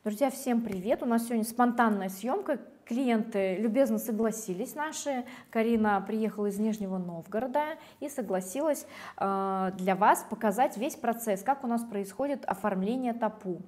Друзья, всем привет! У нас сегодня спонтанная съемка. Клиенты любезно согласились наши. Карина приехала из Нижнего Новгорода и согласилась для вас показать весь процесс, как у нас происходит оформление ТАПУ.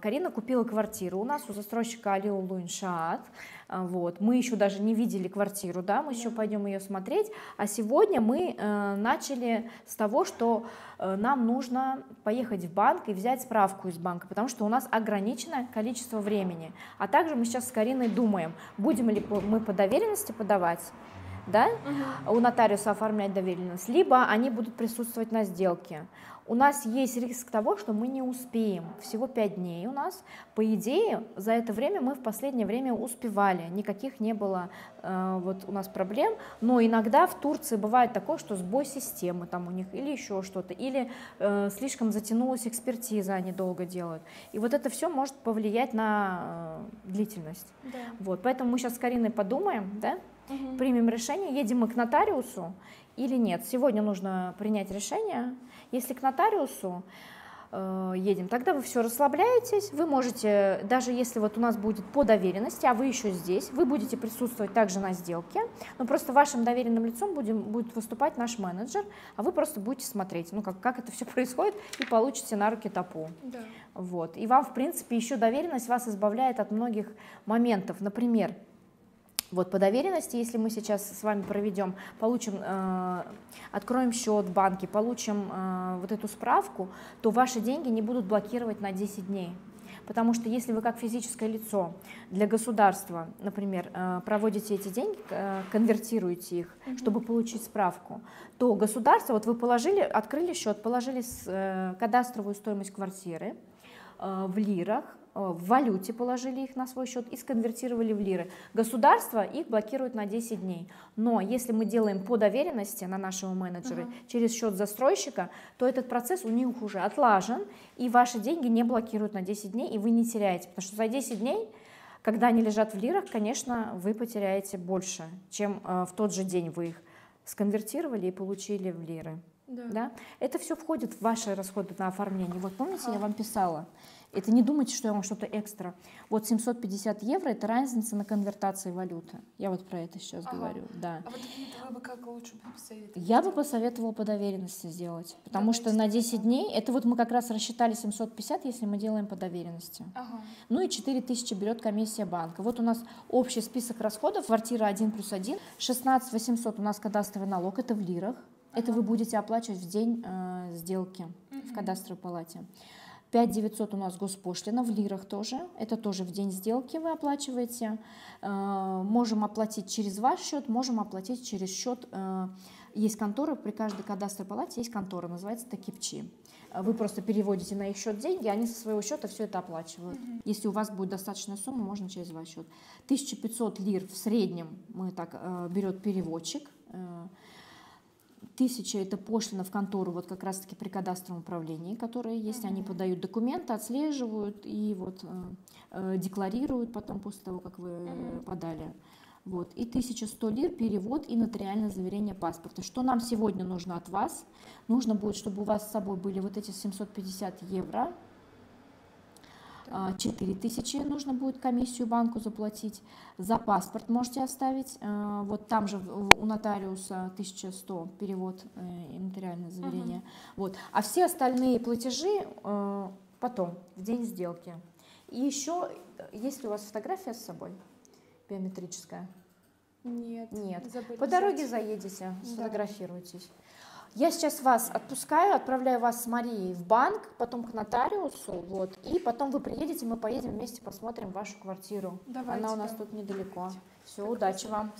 Карина купила квартиру у нас у застройщика Алил Иншаат. Вот. Мы еще даже не видели квартиру, да, мы еще пойдем ее смотреть. А сегодня мы начали с того, что нам нужно поехать в банк и взять справку из банка, потому что у нас ограниченное количество времени. А также мы сейчас с Кариной думаем, будем ли мы по доверенности подавать, да, у нотариуса оформлять доверенность, либо они будут присутствовать на сделке. У нас есть риск того, что мы не успеем. Всего 5 дней у нас. По идее, за это время мы в последнее время успевали. Никаких не было вот у нас проблем. Но иногда в Турции бывает такое, что сбой системы там у них или еще что-то. Или слишком затянулась экспертиза, они долго делают. И вот это все может повлиять на длительность. Да. Вот. Поэтому мы сейчас с Кариной подумаем, да? Примем решение, едем мы к нотариусу или нет. Сегодня нужно принять решение. Если к нотариусу едем, тогда вы все расслабляетесь, вы можете, даже если вот у нас будет по доверенности, а вы еще здесь, вы будете присутствовать также на сделке, но просто вашим доверенным лицом будет выступать наш менеджер, а вы просто будете смотреть, ну, как это все происходит, и получите на руки ТАПУ. Да. Вот. И вам, в принципе, еще доверенность вас избавляет от многих моментов, например, вот по доверенности, если мы сейчас с вами проведем, получим, откроем счет в банке, получим вот эту справку, то ваши деньги не будут блокировать на 10 дней. Потому что если вы как физическое лицо для государства, например, проводите эти деньги, конвертируете их, чтобы получить справку, то государство, вот вы положили, открыли счет, положили кадастровую стоимость квартиры в лирах, в валюте положили их на свой счет и сконвертировали в лиры. Государство их блокирует на 10 дней. Но если мы делаем по доверенности на нашего менеджера через счет застройщика, то этот процесс у них уже отлажен, и ваши деньги не блокируют на 10 дней, и вы не теряете. Потому что за 10 дней, когда они лежат в лирах, конечно, вы потеряете больше, чем в тот же день вы их сконвертировали и получили в лиры. Да. Да? Это все входит в ваши расходы на оформление. Вот помните, я вам писала? Это не думайте, что я вам что-то экстра. Вот 750 евро – это разница на конвертации валюты. Я вот про это сейчас говорю. Да. А вот вы бы как лучше посоветовали? Я бы посоветовала по доверенности сделать, потому что на 10 дней, это вот мы как раз рассчитали 750, если мы делаем по доверенности. Ну и 4000 берет комиссия банка. Вот у нас общий список расходов, квартира 1+1, 16 800 у нас кадастровый налог, это в лирах. Это вы будете оплачивать в день сделки в кадастровой палате. 5900 у нас госпошлина, в лирах тоже, это тоже в день сделки вы оплачиваете. Можем оплатить через ваш счет, можем оплатить через счет, есть контора, при каждой кадастровой палате есть контора, называется Такипчи. Вы просто переводите на их счет деньги, они со своего счета все это оплачивают. Если у вас будет достаточная сумма, можно через ваш счет. 1500 лир в среднем берет переводчик. 1000 это пошлина в контору, вот как раз-таки при кадастровом управлении, которые есть, они подают документы, отслеживают и вот декларируют потом после того, как вы подали. Вот. И 1100 лир перевод и нотариальное заверение паспорта. Что нам сегодня нужно от вас? Нужно будет, чтобы у вас с собой были вот эти 750 евро, 4000 нужно будет комиссию банку заплатить, за паспорт можете оставить, вот там же у нотариуса 1100 перевод и нотариальное заверение, вот. А все остальные платежи потом, в день сделки. И еще, есть ли у вас фотография с собой биометрическая? Нет. Нет. По дороге заедете, сфотографируйтесь. Я сейчас вас отпускаю, отправляю вас с Марией в банк, потом к нотариусу, вот, и потом вы приедете, мы поедем вместе посмотрим вашу квартиру. Давайте, она у нас тут недалеко. Все, удачи вам.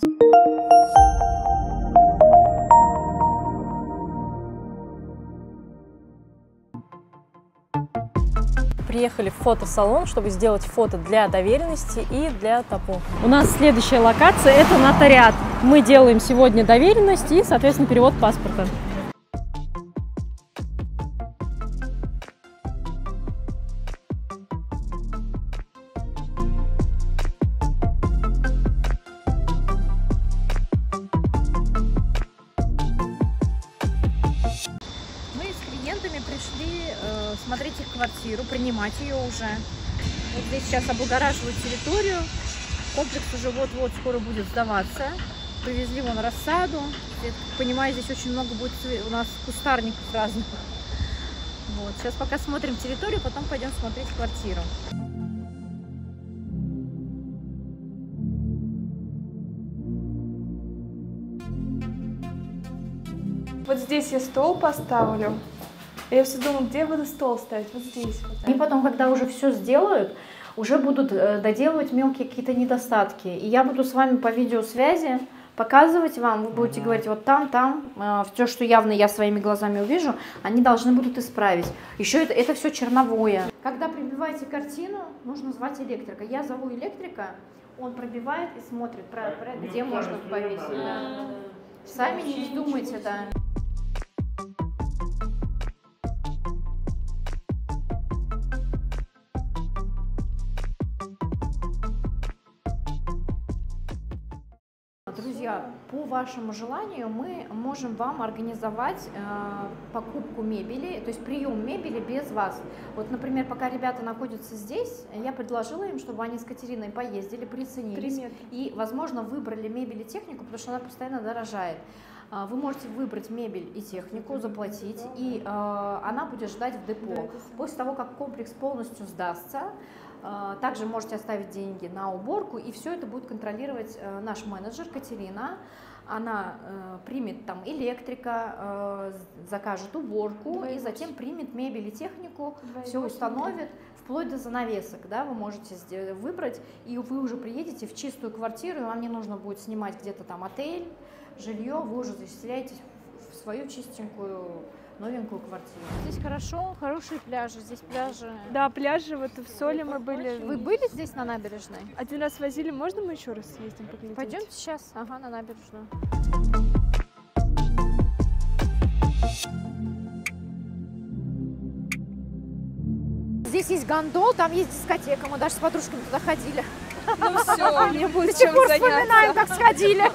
Приехали в фотосалон, чтобы сделать фото для доверенности и для ТАПУ. У нас следующая локация – это нотариат. Мы делаем сегодня доверенность и, соответственно, перевод паспорта. Мы с клиентами пришли смотреть их квартиру, принимать ее уже. Вот здесь сейчас облагораживают территорию. Комплекс уже вот-вот скоро будет сдаваться. Привезли вон рассаду. Я понимаю, здесь очень много будет у нас кустарников разных. Вот. Сейчас пока смотрим территорию, потом пойдем смотреть квартиру. Вот здесь я стол поставлю. Я все думаю, где я буду стол ставить? Вот здесь. И потом, когда уже все сделают, уже будут доделывать мелкие какие-то недостатки. И я буду с вами по видеосвязи показывать вам, вы будете говорить вот там, все, что явно я своими глазами увижу, они должны будут исправить. Еще это все черновое. Когда прибиваете картину, нужно звать электрика. Я зову электрика, он пробивает и смотрит, где можно повесить. Да. Сами не вздумайте, да. Друзья, по вашему желанию мы можем вам организовать покупку мебели, то есть прием мебели без вас. Вот, например, пока ребята находятся здесь, я предложила им, чтобы они с Катериной поездили, приценились и, возможно, выбрали мебель и технику, потому что она постоянно дорожает. Вы можете выбрать мебель и технику, заплатить, и она будет ждать в депо. После того, как комплекс полностью сдастся, также можете оставить деньги на уборку, и все это будет контролировать наш менеджер Катерина. Она примет там электрика, закажет уборку и затем примет мебель и технику, все установит, вплоть до занавесок, да, вы можете выбрать, и вы уже приедете в чистую квартиру, и вам не нужно будет снимать где-то там отель, жилье, вы уже заселяетесь в свою чистенькую новенькую квартиру. Здесь хорошо, хорошие пляжи, здесь пляжи. Да, пляжи, вот в Соле мы были. Вы были здесь на набережной? Один раз возили, можно мы еще раз съездим поглядеть? Пойдемте сейчас, ага, на набережную. Здесь есть гондол, там есть дискотека, мы даже с подружками туда ходили. Ну все, мне будет до сих чем пор заняться. вспоминаем, как сходили.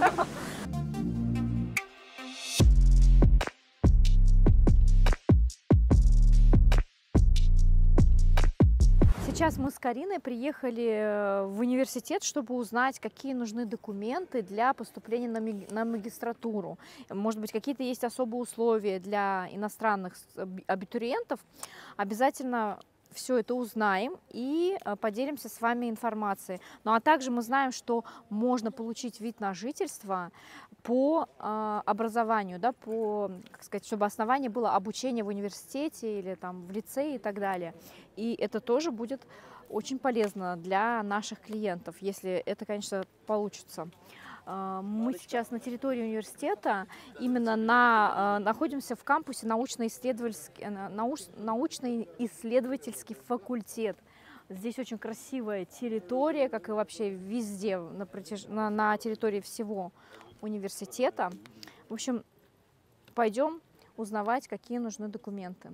Сейчас мы с Кариной приехали в университет, чтобы узнать, какие нужны документы для поступления на магистратуру. Может быть, какие-то есть особые условия для иностранных абитуриентов. Обязательно все это узнаем и поделимся с вами информацией. Ну а также мы знаем, что можно получить вид на жительство по образованию, да, по, как сказать, чтобы основание было обучение в университете или там в лицее и так далее. И это тоже будет очень полезно для наших клиентов, если это, конечно, получится. Мы сейчас на территории университета, именно находимся в кампусе научно-исследовательский факультет. Здесь очень красивая территория, как и вообще везде на территории всего университета. В общем, пойдем узнавать, какие нужны документы.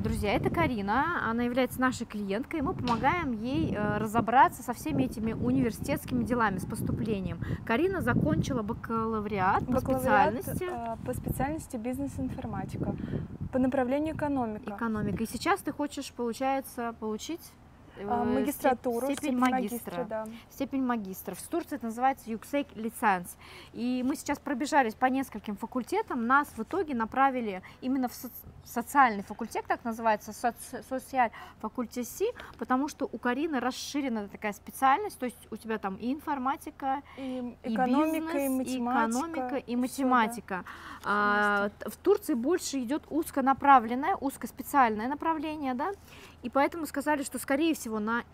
Друзья, это Карина, она является нашей клиенткой, и мы помогаем ей разобраться со всеми этими университетскими делами, с поступлением. Карина закончила бакалавриат по специальности. По специальности бизнес-информатика, по направлению экономика. Экономика. И сейчас ты хочешь, получается, получить магистратуру, степень магистра. Да. Степень магистра. В Турции это называется Yüksek Lisans. И мы сейчас пробежались по нескольким факультетам. Нас в итоге направили именно в социальный факультет, так называется, социаль факультеси, потому что у Карины расширена такая специальность, то есть у тебя там и информатика, и бизнес, экономика, и математика. и математика. Да. В Турции больше идет узконаправленное, узкоспециальное направление, да, и поэтому сказали, что, скорее всего, на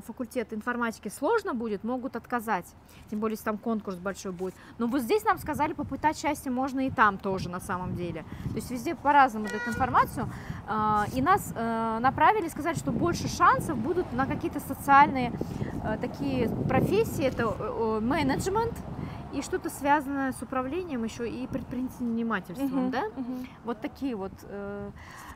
факультет информатики сложно будет, могут отказать, тем более, если там конкурс большой будет. Но вот здесь нам сказали, попытать счастье можно и там тоже, на самом деле. То есть везде по-разному дают информацию, и нас направили, сказали, что больше шансов будут на какие-то социальные такие профессии, это менеджмент и что-то связанное с управлением еще и предпринимательством, да? Вот такие вот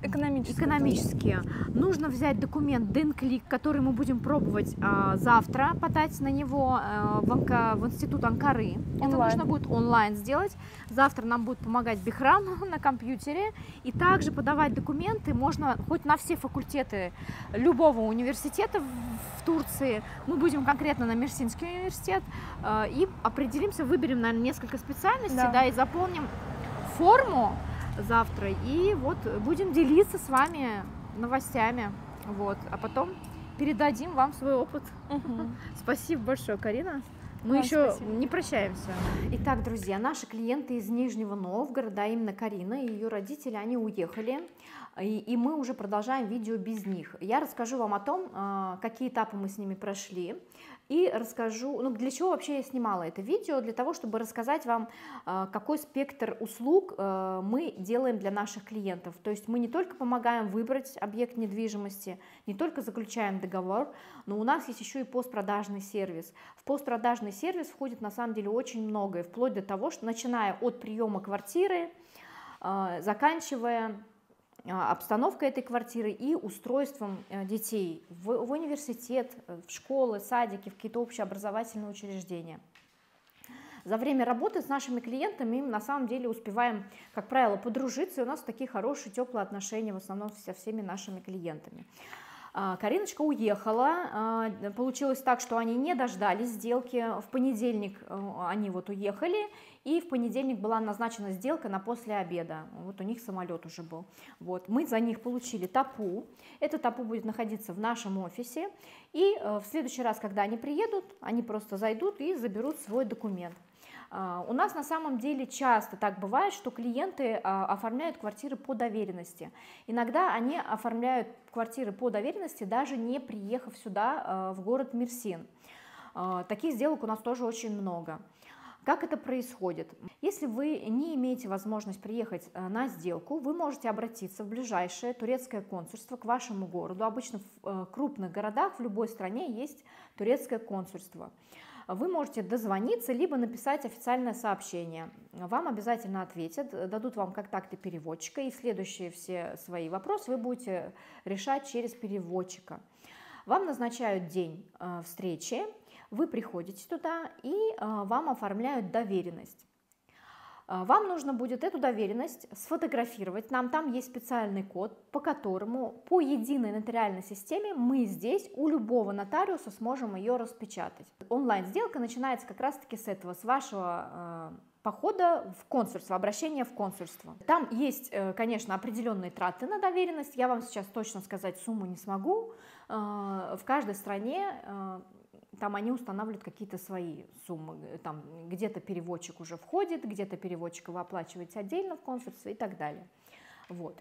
экономические. Нужно взять документ DENCLIC, который мы будем пробовать завтра, подать на него в институт Анкары. Это нужно будет онлайн сделать. Завтра нам будет помогать Бихрам на компьютере. И также подавать документы можно хоть на все факультеты любого университета в Турции. Мы будем конкретно на Мерсинский университет и определимся, выберем, наверное, несколько специальностей, да, и заполним форму завтра, и вот будем делиться с вами новостями, вот, а потом передадим вам свой опыт. Спасибо большое, Карина. Мы еще не прощаемся. Итак, друзья, наши клиенты из Нижнего Новгорода, именно Карина и ее родители, они уехали, и мы уже продолжаем видео без них. Я расскажу вам о том, какие этапы мы с ними прошли, и расскажу, ну, для чего вообще я снимала это видео, для того, чтобы рассказать вам, какой спектр услуг мы делаем для наших клиентов. То есть мы не только помогаем выбрать объект недвижимости, не только заключаем договор, но у нас есть еще и постпродажный сервис. В постпродажный сервис входит на самом деле очень многое, вплоть до того, что начиная от приема квартиры, заканчивая обстановкой этой квартиры и устройством детей в университет, в школы, садики, в какие-то общеобразовательные учреждения. За время работы с нашими клиентами мы на самом деле успеваем, как правило, подружиться, и у нас такие хорошие, теплые отношения в основном со всеми нашими клиентами. Кариночка уехала, получилось так, что они не дождались сделки, в понедельник они вот уехали, и в понедельник была назначена сделка на после обеда, вот у них самолет уже был. Вот. Мы за них получили ТАПУ, это ТАПУ будет находиться в нашем офисе, и в следующий раз, когда они приедут, они просто зайдут и заберут свой документ. У нас на самом деле часто так бывает, что клиенты оформляют квартиры по доверенности. Иногда они оформляют квартиры по доверенности, даже не приехав сюда, в город Мерсин. Таких сделок у нас тоже очень много. Как это происходит? Если вы не имеете возможность приехать на сделку, вы можете обратиться в ближайшее турецкое консульство к вашему городу. Обычно в крупных городах в любой стране есть турецкое консульство. Вы можете дозвониться, либо написать официальное сообщение. Вам обязательно ответят, дадут вам контакты переводчика, и следующие все свои вопросы вы будете решать через переводчика. Вам назначают день встречи, вы приходите туда, и вам оформляют доверенность. Вам нужно будет эту доверенность сфотографировать, там есть специальный код, по которому по единой нотариальной системе мы здесь у любого нотариуса сможем ее распечатать. Онлайн-сделка начинается как раз-таки с этого, с вашего похода в консульство, обращения в консульство. Там есть, конечно, определенные траты на доверенность, я вам сейчас точно сказать сумму не смогу, в каждой стране там они устанавливают какие-то свои суммы, там где-то переводчик уже входит, где-то переводчика вы оплачиваете отдельно в консульстве и так далее. Вот.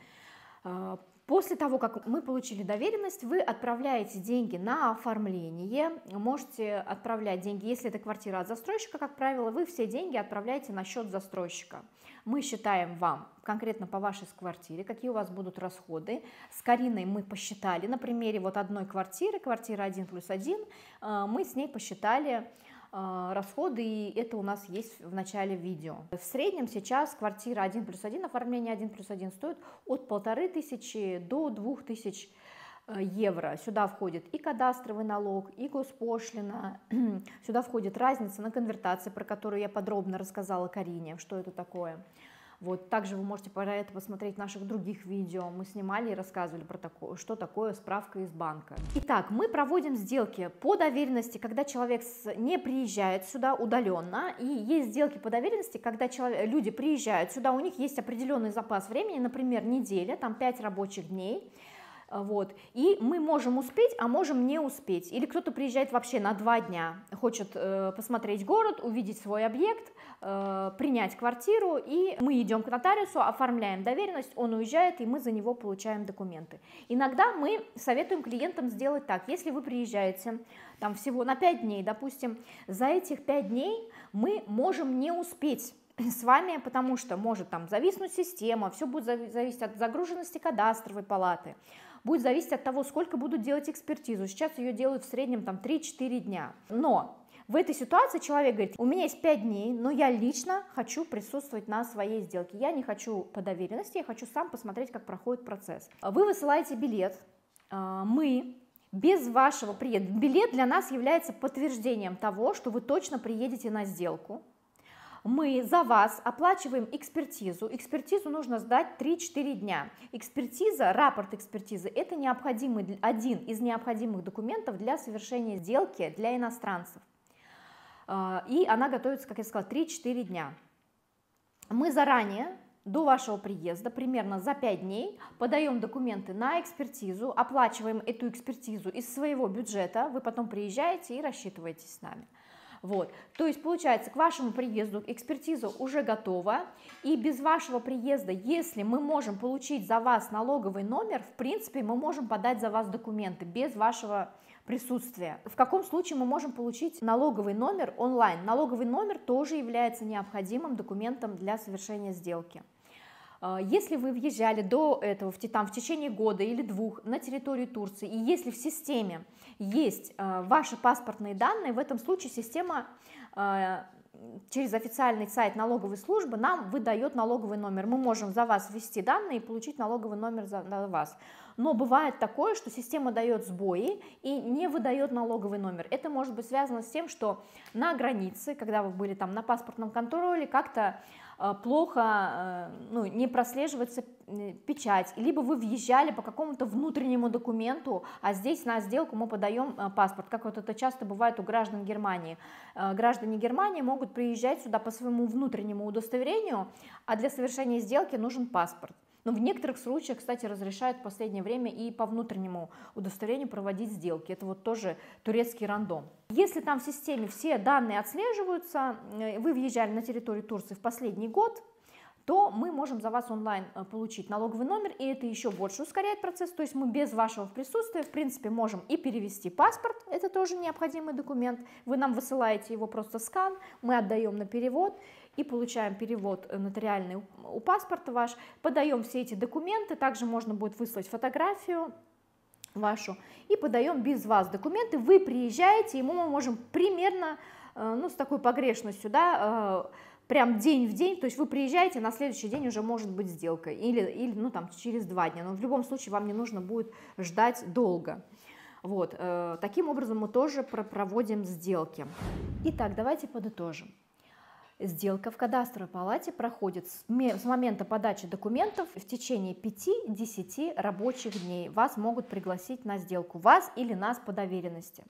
После того, как мы получили доверенность, вы отправляете деньги на оформление, можете отправлять деньги, если это квартира от застройщика, как правило, вы все деньги отправляете на счет застройщика. Мы считаем вам конкретно по вашей квартире, какие у вас будут расходы. С Кариной мы посчитали на примере вот одной квартиры, квартира 1+1, мы с ней посчитали расходы, и это у нас есть в начале видео. В среднем сейчас квартира 1+1, оформление 1+1 стоит от 1500 до 2000 евро. Сюда входит и кадастровый налог, и госпошлина, сюда входит разница на конвертации, про которую я подробно рассказала Карине, что это такое. Вот. Также вы можете про это посмотреть в наших других видео. Мы снимали и рассказывали про такое, что такое справка из банка. Итак, мы проводим сделки по доверенности, когда человек не приезжает сюда удаленно. И есть сделки по доверенности, когда люди приезжают сюда, у них есть определенный запас времени, например, неделя, там 5 рабочих дней. Вот. И мы можем успеть, а можем не успеть. Или кто-то приезжает вообще на 2 дня, хочет посмотреть город, увидеть свой объект, принять квартиру, и мы идем к нотариусу, оформляем доверенность, он уезжает, и мы за него получаем документы. Иногда мы советуем клиентам сделать так: если вы приезжаете там всего на 5 дней, допустим, за этих 5 дней мы можем не успеть с вами, потому что может там зависнуть система, все будет зависеть от загруженности кадастровой палаты, будет зависеть от того, сколько будут делать экспертизу. Сейчас ее делают в среднем там 3-4 дня. Но В этой ситуации человек говорит, у меня есть 5 дней, но я лично хочу присутствовать на своей сделке. Я не хочу по доверенности, я хочу сам посмотреть, как проходит процесс. Вы высылаете билет, мы без вашего приезда. Билет для нас является подтверждением того, что вы точно приедете на сделку. Мы за вас оплачиваем экспертизу. Экспертизу нужно сдать 3-4 дня. Экспертиза, рапорт экспертизы – это один из необходимых документов для совершения сделки для иностранцев. И она готовится, как я сказала, 3-4 дня. Мы заранее, до вашего приезда, примерно за 5 дней, подаем документы на экспертизу, оплачиваем эту экспертизу из своего бюджета, вы потом приезжаете и рассчитываетесь с нами. Вот. То есть, получается, к вашему приезду экспертиза уже готова, и без вашего приезда, если мы можем получить за вас налоговый номер, в принципе, мы можем подать за вас документы без вашего присутствия. В каком случае мы можем получить налоговый номер онлайн? Налоговый номер тоже является необходимым документом для совершения сделки. Если вы въезжали до этого в течение года или 2 на территорию Турции, и если в системе есть ваши паспортные данные, в этом случае система через официальный сайт налоговой службы нам выдает налоговый номер. Мы можем за вас ввести данные и получить налоговый номер за вас. Но бывает такое, что система дает сбои и не выдает налоговый номер. Это может быть связано с тем, что на границе, когда вы были там на паспортном контроле, как-то плохо, не прослеживается печать, либо вы въезжали по какому-то внутреннему документу, а здесь на сделку мы подаем паспорт, как вот это часто бывает у граждан Германии. Граждане Германии могут приезжать сюда по своему внутреннему удостоверению, а для совершения сделки нужен паспорт. Но в некоторых случаях, кстати, разрешают в последнее время и по внутреннему удостоверению проводить сделки. Это вот тоже турецкий рандом. Если там в системе все данные отслеживаются, вы въезжали на территорию Турции в последний год, то мы можем за вас онлайн получить налоговый номер, и это еще больше ускоряет процесс. То есть мы без вашего присутствия, в принципе, можем и перевести паспорт, это тоже необходимый документ. Вы нам высылаете его просто скан, мы отдаем на перевод и получаем перевод нотариальный у паспорта ваш, подаем все эти документы, также можно будет выслать фотографию вашу, и подаем без вас документы, вы приезжаете, и мы можем примерно, с такой погрешностью, да, прям день в день, то есть вы приезжаете, на следующий день уже может быть сделка, или там через 2 дня, но в любом случае вам не нужно будет ждать долго. Вот, таким образом мы тоже проводим сделки. Итак, давайте подытожим. Сделка в кадастровой палате проходит с момента подачи документов в течение 5-10 рабочих дней. Вас могут пригласить на сделку, вас или нас по доверенности.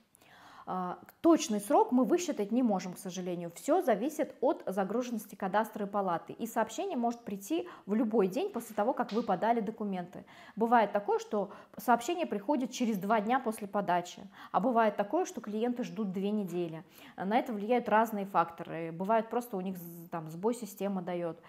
Точный срок мы высчитать не можем, к сожалению. Все зависит от загруженности кадастровой палаты. И сообщение может прийти в любой день после того, как вы подали документы. Бывает такое, что сообщение приходит через 2 дня после подачи. А бывает такое, что клиенты ждут 2 недели. На это влияют разные факторы. Бывает просто у них там сбой системы дает.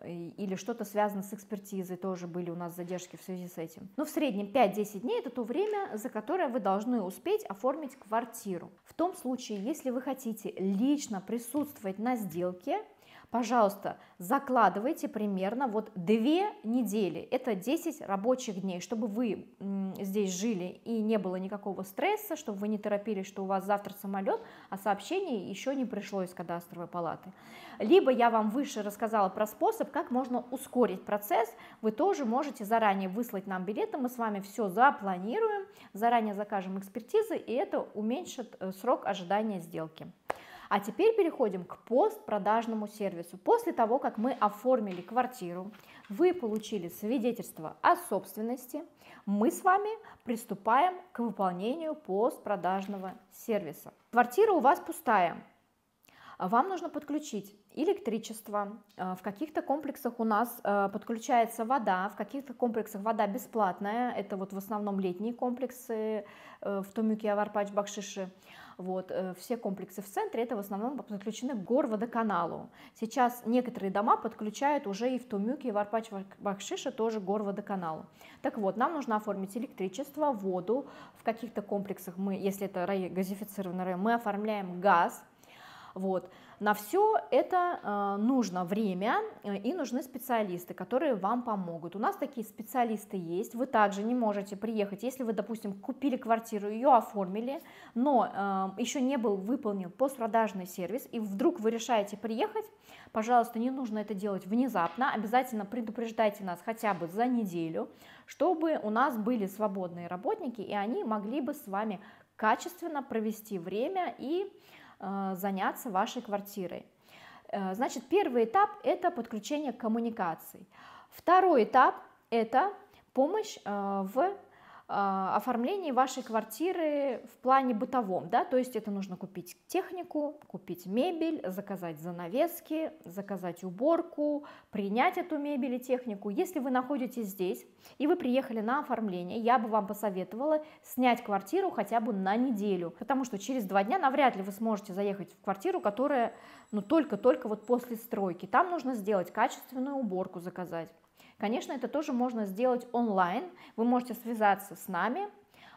Или что-то связано с экспертизой, тоже были у нас задержки в связи с этим. Но в среднем 5-10 дней это то время, за которое вы должны успеть оформить квартиру. В том случае, если вы хотите лично присутствовать на сделке, пожалуйста, закладывайте примерно 2 недели, это 10 рабочих дней, чтобы вы здесь жили и не было никакого стресса, чтобы вы не торопились, что у вас завтра самолет, а сообщение еще не пришло из кадастровой палаты. Либо я вам выше рассказала про способ, как можно ускорить процесс, вы тоже можете заранее выслать нам билеты, мы с вами все запланируем, заранее закажем экспертизы, и это уменьшит срок ожидания сделки. А теперь переходим к постпродажному сервису. После того, как мы оформили квартиру, вы получили свидетельство о собственности, мы с вами приступаем к выполнению постпродажного сервиса. Квартира у вас пустая. Вам нужно подключить электричество, в каких-то комплексах у нас подключается вода, в каких-то комплексах вода бесплатная, это в основном летние комплексы в Томюке, Аварпач, Бакшиши. Все комплексы в центре это в основном подключены к горводоканалу. Сейчас некоторые дома подключают уже и в Томюке, и в Аварпач, Бакшиши тоже горводоканалу. Так вот, нам нужно оформить электричество, воду, в каких-то комплексах мы, если это газифицированный район, мы оформляем газ. Вот. На все это нужно время и нужны специалисты, которые вам помогут. У нас такие специалисты есть. Вы также не можете приехать, если вы, допустим, купили квартиру, ее оформили, но еще не был выполнен постпродажный сервис, и вдруг вы решаете приехать, пожалуйста, не нужно это делать внезапно, обязательно предупреждайте нас хотя бы за неделю, чтобы у нас были свободные работники, и они могли бы с вами качественно провести время и заняться вашей квартирой. Значит, первый этап – это подключение коммуникаций. Второй этап – это помощь в оформлении вашей квартиры в плане бытовом, да, то есть это нужно купить технику, купить мебель, заказать занавески, заказать уборку, принять эту мебель и технику. Если вы находитесь здесь и вы приехали на оформление, я бы вам посоветовала снять квартиру хотя бы на неделю, потому что через 2 дня навряд ли вы сможете заехать в квартиру, которая, ну, только вот после стройки. Там нужно сделать качественную уборку, заказать. Конечно, это тоже можно сделать онлайн, вы можете связаться с нами,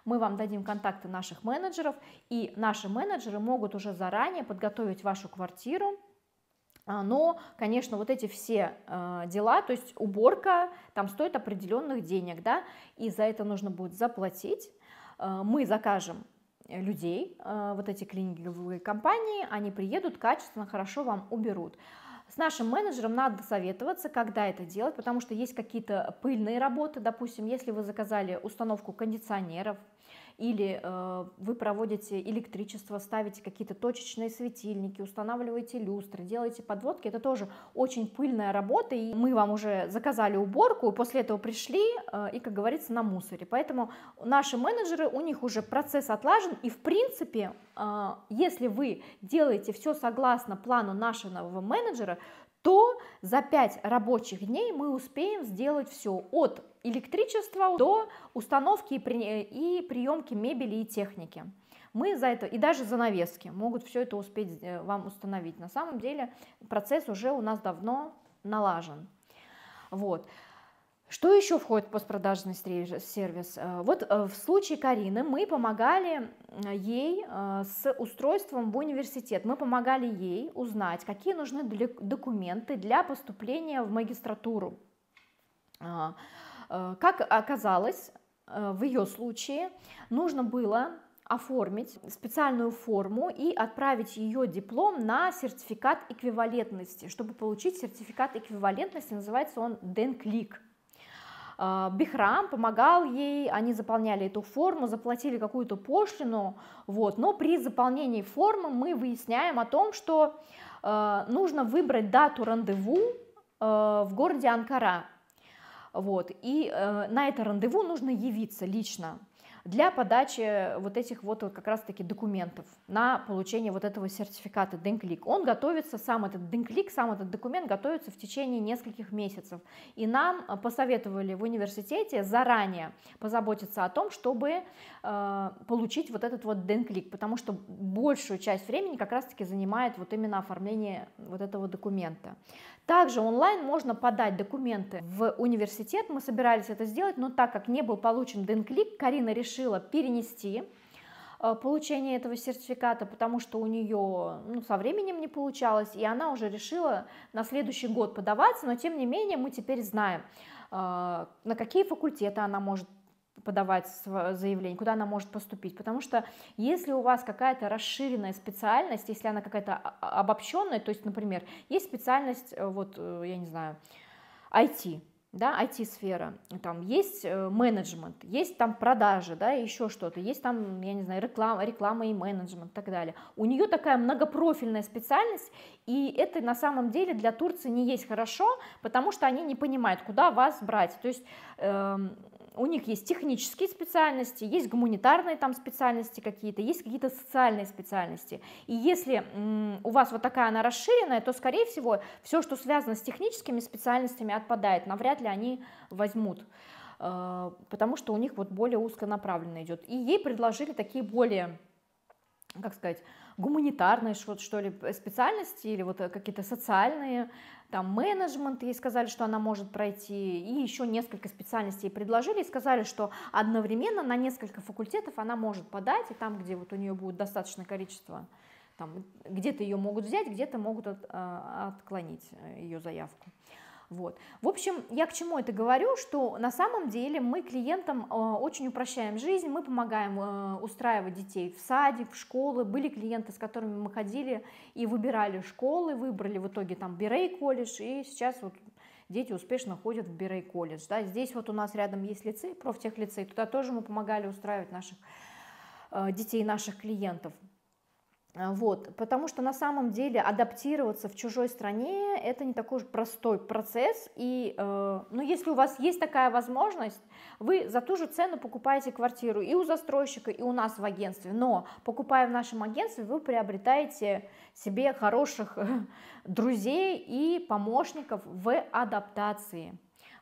мы вам дадим контакты наших менеджеров, и наши менеджеры могут уже заранее подготовить вашу квартиру, но, конечно, вот эти все дела, то есть уборка, там стоит определенных денег, да, и за это нужно будет заплатить, мы закажем людей, вот эти клининговые компании, они приедут, качественно, хорошо вам уберут. С нашим менеджером надо советоваться, когда это делать, потому что есть какие-то пыльные работы, допустим, если вы заказали установку кондиционеров, или вы проводите электричество, ставите какие-то точечные светильники, устанавливаете люстры, делаете подводки, это тоже очень пыльная работа, и мы вам уже заказали уборку, и после этого пришли и, как говорится, на мусоре. Поэтому наши менеджеры, у них уже процесс отлажен, и в принципе, если вы делаете все согласно плану нашего менеджера, то за 5 рабочих дней мы успеем сделать все от электричества до установки и приемки мебели и техники. Мы за это, и даже занавески могут все это успеть вам установить. На самом деле процесс уже у нас давно налажен. Вот. Что еще входит в постпродажный сервис? Вот в случае Карины мы помогали ей с устройством в университет. Мы помогали ей узнать, какие нужны документы для поступления в магистратуру. Как оказалось, в ее случае нужно было оформить специальную форму и отправить ее диплом на сертификат эквивалентности. Чтобы получить сертификат эквивалентности, называется он DENCLIC. Бихрам помогал ей, они заполняли эту форму, заплатили какую-то пошлину, вот, но при заполнении формы мы выясняем о том, что нужно выбрать дату рандеву в городе Анкара, вот, и на это рандеву нужно явиться лично для подачи вот этих вот как раз-таки документов на получение вот этого сертификата DENCLIC. Он готовится, сам этот DENCLIC, сам этот документ готовится в течение нескольких месяцев. И нам посоветовали в университете заранее позаботиться о том, чтобы получить вот этот вот DENCLIC, потому что большую часть времени как раз-таки занимает вот именно оформление вот этого документа. Также онлайн можно подать документы в университет, мы собирались это сделать, но так как не был получен DENCLIC, Карина решила перенести получение этого сертификата, потому что у нее со временем не получалось, и она уже решила на следующий год подаваться, но тем не менее мы теперь знаем, на какие факультеты она может подавать заявление, куда она может поступить, потому что если у вас какая-то расширенная специальность, если она какая-то обобщенная, то есть, например, есть специальность, вот, я не знаю, IT, да, IT-сфера, там есть менеджмент, есть там продажи, да, еще что-то, есть там, я не знаю, реклама и менеджмент и так далее. У нее такая многопрофильная специальность, и это на самом деле для Турции не есть хорошо, потому что они не понимают, куда вас брать, то есть у них есть технические специальности, есть гуманитарные там специальности какие-то, есть какие-то социальные специальности. И если у вас вот такая она расширенная, то, скорее всего, все, что связано с техническими специальностями, отпадает. Навряд ли они возьмут, потому что у них вот более узконаправленно идет. И ей предложили такие более, как сказать, гуманитарные что ли специальности или вот какие-то социальные, там менеджмент, ей сказали, что она может пройти, и еще несколько специальностей предложили, и сказали, что одновременно на несколько факультетов она может подать, и там, где вот у нее будет достаточное количество там где-то ее могут взять, где-то могут отклонить ее заявку. Вот. В общем, я к чему это говорю, что на самом деле мы клиентам очень упрощаем жизнь, мы помогаем устраивать детей в садик, в школы. Были клиенты, с которыми мы ходили и выбирали школы, выбрали в итоге там Бирей колледж, и сейчас вот дети успешно ходят в Бирей колледж. Да. Здесь вот у нас рядом есть лицей, профтехлицей, туда тоже мы помогали устраивать наших детей, наших клиентов. Вот, потому что на самом деле адаптироваться в чужой стране это не такой уж простой процесс, и ну, если у вас есть такая возможность, вы за ту же цену покупаете квартиру и у застройщика, и у нас в агентстве, но покупая в нашем агентстве, вы приобретаете себе хороших друзей и помощников в адаптации.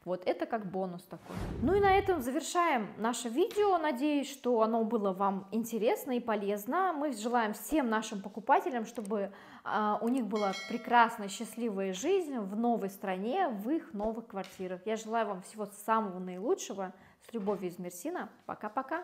Вот это как бонус такой. Ну и на этом завершаем наше видео. Надеюсь, что оно было вам интересно и полезно. Мы желаем всем нашим покупателям, чтобы у них была прекрасная, счастливая жизнь в новой стране, в их новых квартирах. Я желаю вам всего самого наилучшего. С любовью из Мерсина. Пока-пока.